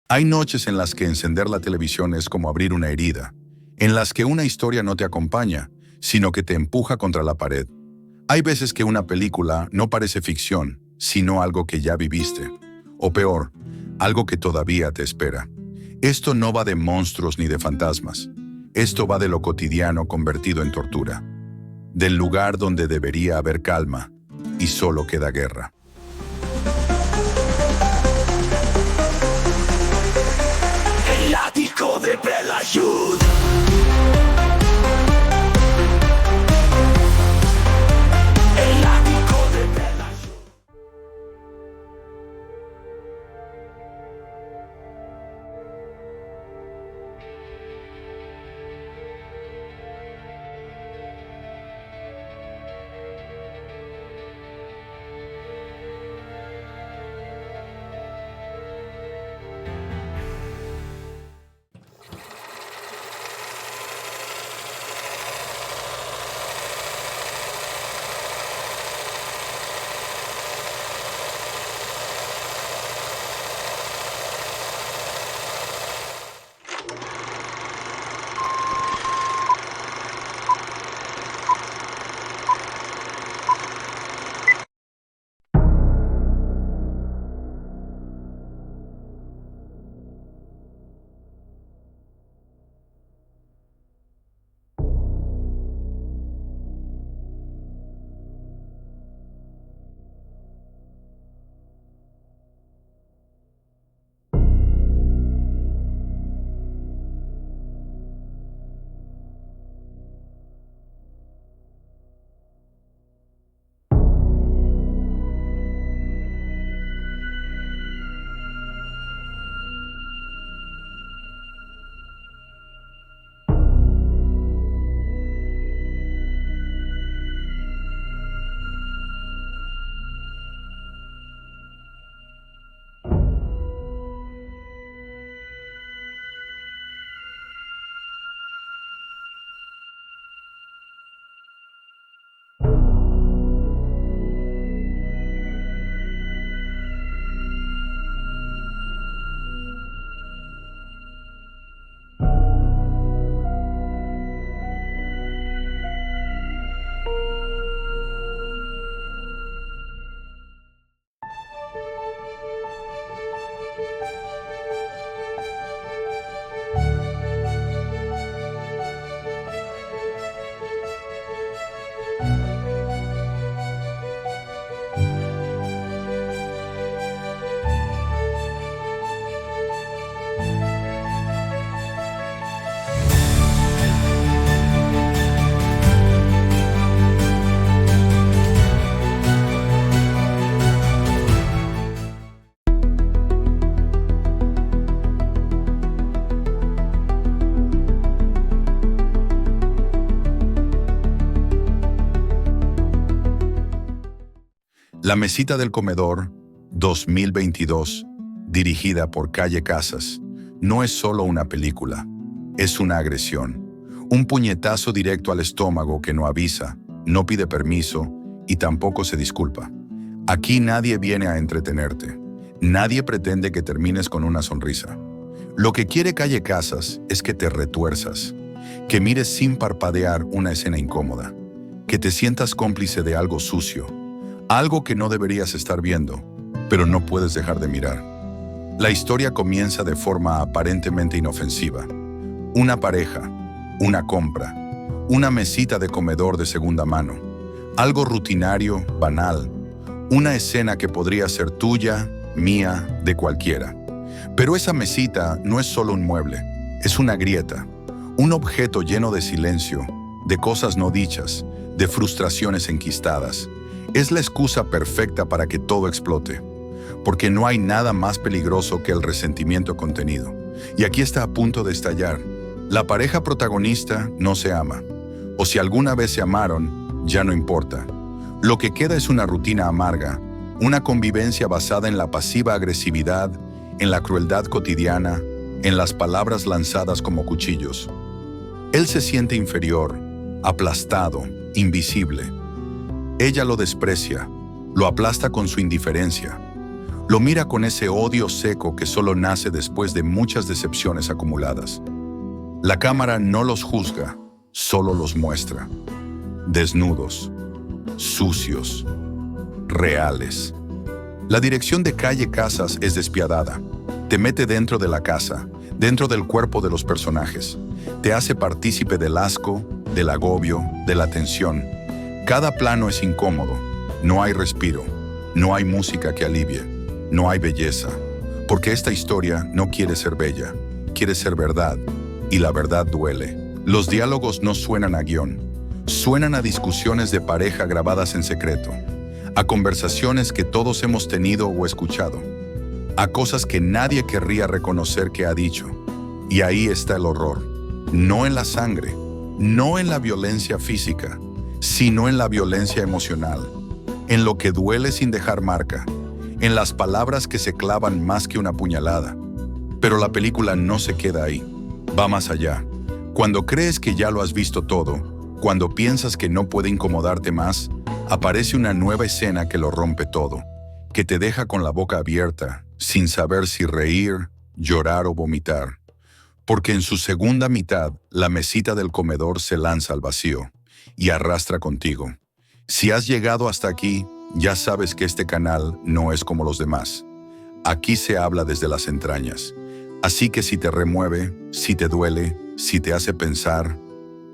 Hay noches en las que encender la televisión es como abrir una herida, en las que una historia no te acompaña, sino que te empuja contra la pared. Hay veces que una película no parece ficción, sino algo que ya viviste. O peor, algo que todavía te espera. Esto no va de monstruos ni de fantasmas. Esto va de lo cotidiano convertido en tortura. Del lugar donde debería haber calma y solo queda guerra. El ático de Belayud. El ático de Belayud. La mesita del comedor 2022, dirigida por Calle Casas, no es solo una película, es una agresión. Un puñetazo directo al estómago que no avisa, no pide permiso y tampoco se disculpa. Aquí nadie viene a entretenerte. Nadie pretende que termines con una sonrisa. Lo que quiere Calle Casas es que te retuerzas, que mires sin parpadear una escena incómoda, que te sientas cómplice de algo sucio, algo que no deberías estar viendo, pero no puedes dejar de mirar. La historia comienza de forma aparentemente inofensiva. Una pareja, una compra, una mesita de comedor de segunda mano, algo rutinario, banal, una escena que podría ser tuya, mía, de cualquiera. Pero esa mesita no es solo un mueble, es una grieta, un objeto lleno de silencio, de cosas no dichas, de frustraciones enquistadas. Es la excusa perfecta para que todo explote, porque no hay nada más peligroso que el resentimiento contenido. Y aquí está a punto de estallar. La pareja protagonista no se ama, o si alguna vez se amaron, ya no importa. Lo que queda es una rutina amarga, una convivencia basada en la pasiva agresividad, en la crueldad cotidiana, en las palabras lanzadas como cuchillos. Él se siente inferior, aplastado, invisible. Ella lo desprecia, lo aplasta con su indiferencia. Lo mira con ese odio seco que solo nace después de muchas decepciones acumuladas. La cámara no los juzga, solo los muestra. Desnudos, sucios, reales. La dirección de Calle Casas es despiadada. Te mete dentro de la casa, dentro del cuerpo de los personajes. Te hace partícipe del asco, del agobio, de la tensión. Cada plano es incómodo. No hay respiro. No hay música que alivie. No hay belleza. Porque esta historia no quiere ser bella. Quiere ser verdad. Y la verdad duele. Los diálogos no suenan a guión. Suenan a discusiones de pareja grabadas en secreto. A conversaciones que todos hemos tenido o escuchado. A cosas que nadie querría reconocer que ha dicho. Y ahí está el horror. No en la sangre, no en la violencia física, sino en la violencia emocional. En lo que duele sin dejar marca. En las palabras que se clavan más que una puñalada. Pero la película no se queda ahí. Va más allá. Cuando crees que ya lo has visto todo, cuando piensas que no puede incomodarte más, aparece una nueva escena que lo rompe todo, que te deja con la boca abierta, sin saber si reír, llorar o vomitar. Porque en su segunda mitad, la mesita del comedor se lanza al vacío y arrastra contigo. Si has llegado hasta aquí, ya sabes que este canal no es como los demás. Aquí se habla desde las entrañas. Así que si te remueve, si te duele, si te hace pensar,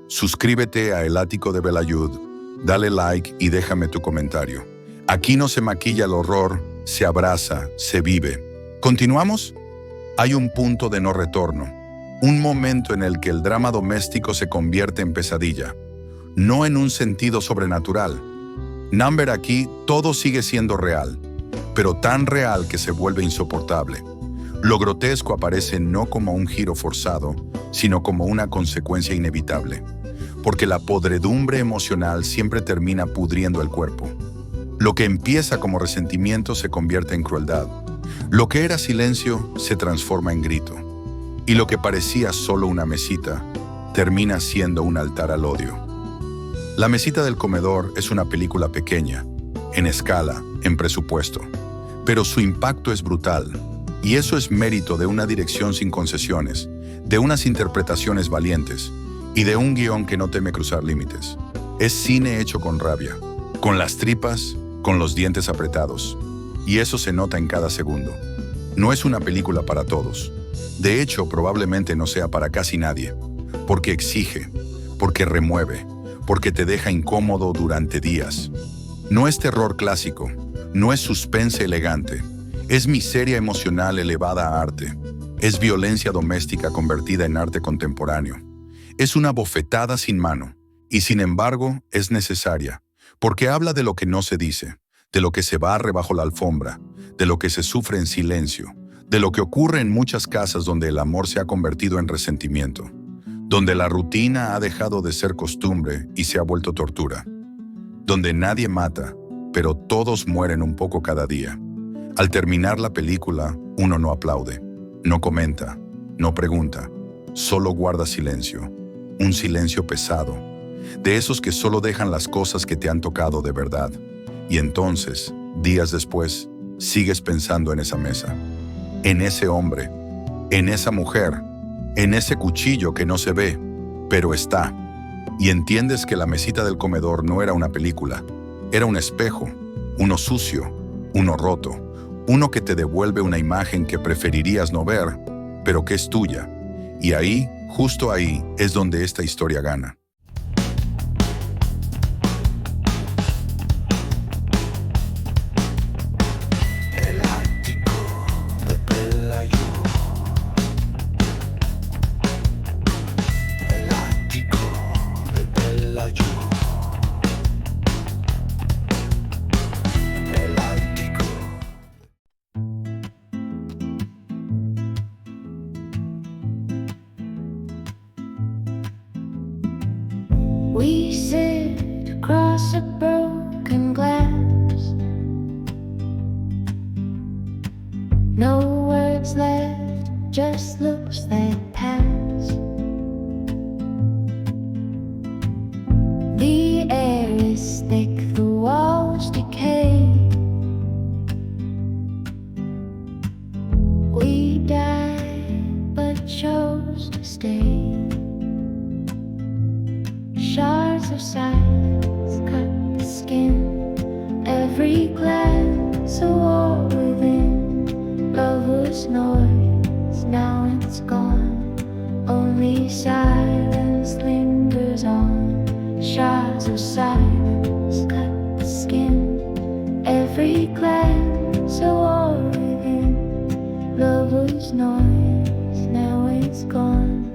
suscríbete a El Ático de Belayud, dale like y déjame tu comentario. Aquí no se maquilla el horror, se abraza, se vive. ¿Continuamos? Hay un punto de no retorno, un momento en el que el drama doméstico se convierte en pesadilla, no en un sentido sobrenatural. Number aquí todo sigue siendo real, pero tan real que se vuelve insoportable. Lo grotesco aparece no como un giro forzado, sino como una consecuencia inevitable, porque la podredumbre emocional siempre termina pudriendo el cuerpo. Lo que empieza como resentimiento se convierte en crueldad. Lo que era silencio se transforma en grito. Y lo que parecía solo una mesita termina siendo un altar al odio. La mesita del comedor es una película pequeña, en escala, en presupuesto, pero su impacto es brutal. Y eso es mérito de una dirección sin concesiones, de unas interpretaciones valientes y de un guión que no teme cruzar límites. Es cine hecho con rabia, con las tripas, con los dientes apretados. Y eso se nota en cada segundo. No es una película para todos. De hecho, probablemente no sea para casi nadie. Porque exige, porque remueve, porque te deja incómodo durante días. No es terror clásico, no es suspense elegante. Es miseria emocional elevada a arte. Es violencia doméstica convertida en arte contemporáneo. Es una bofetada sin mano, y sin embargo es necesaria, porque habla de lo que no se dice, de lo que se barre bajo la alfombra, de lo que se sufre en silencio, de lo que ocurre en muchas casas donde el amor se ha convertido en resentimiento, donde la rutina ha dejado de ser costumbre y se ha vuelto tortura, donde nadie mata, pero todos mueren un poco cada día. Al terminar la película, uno no aplaude, no comenta, no pregunta, solo guarda silencio, un silencio pesado, de esos que solo dejan las cosas que te han tocado de verdad. Y entonces, días después, sigues pensando en esa mesa, en ese hombre, en esa mujer, en ese cuchillo que no se ve, pero está. Y entiendes que la mesita del comedor no era una película, era un espejo, uno sucio, uno roto. Uno que te devuelve una imagen que preferirías no ver, pero que es tuya. Y ahí, justo ahí, es donde esta historia gana. El ático de Belayud. El ático de Belayud. El ático. We sit across a broken glass. No words left, just looks that pass. The air is thick, the walls decay. chose to stay. Shards of silence cut the skin. Every glance a war within. Lover's noise, now it's gone. Only silence lingers on. Shards of silence cut the skin. Every glance a war within. Lover's noise, now it's gone.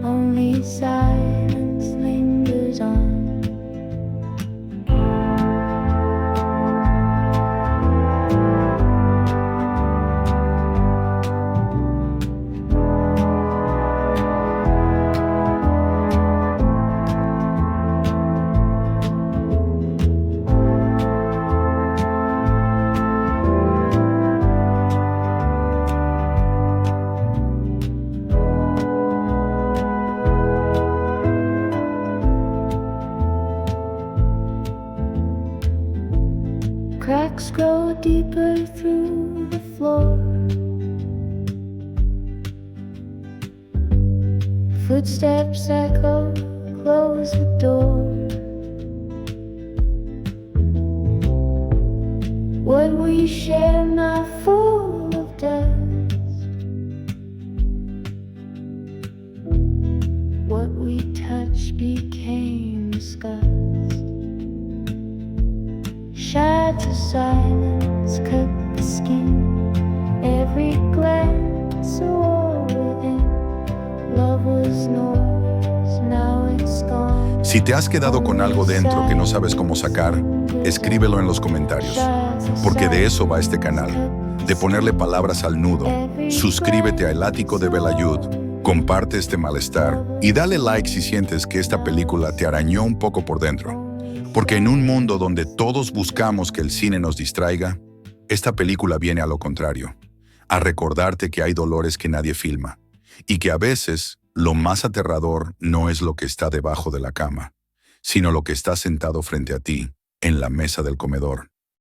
Only silence lingers on. Cracks grow deeper through the floor. Footsteps echo, close the door. What we share now full of dust. What we touch became disgust. Shards of silence cut the skin. Every glance a war within. Love was noise, now it's gone. Si te has quedado con algo dentro que no sabes cómo sacar, escríbelo en los comentarios, porque de eso va este canal, de ponerle palabras al nudo. Suscríbete a El Ático de Belayud, comparte este malestar y dale like si sientes que esta película te arañó un poco por dentro. Porque en un mundo donde todos buscamos que el cine nos distraiga, esta película viene a lo contrario, a recordarte que hay dolores que nadie filma, y que a veces lo más aterrador no es lo que está debajo de la cama, sino lo que está sentado frente a ti en la mesa del comedor.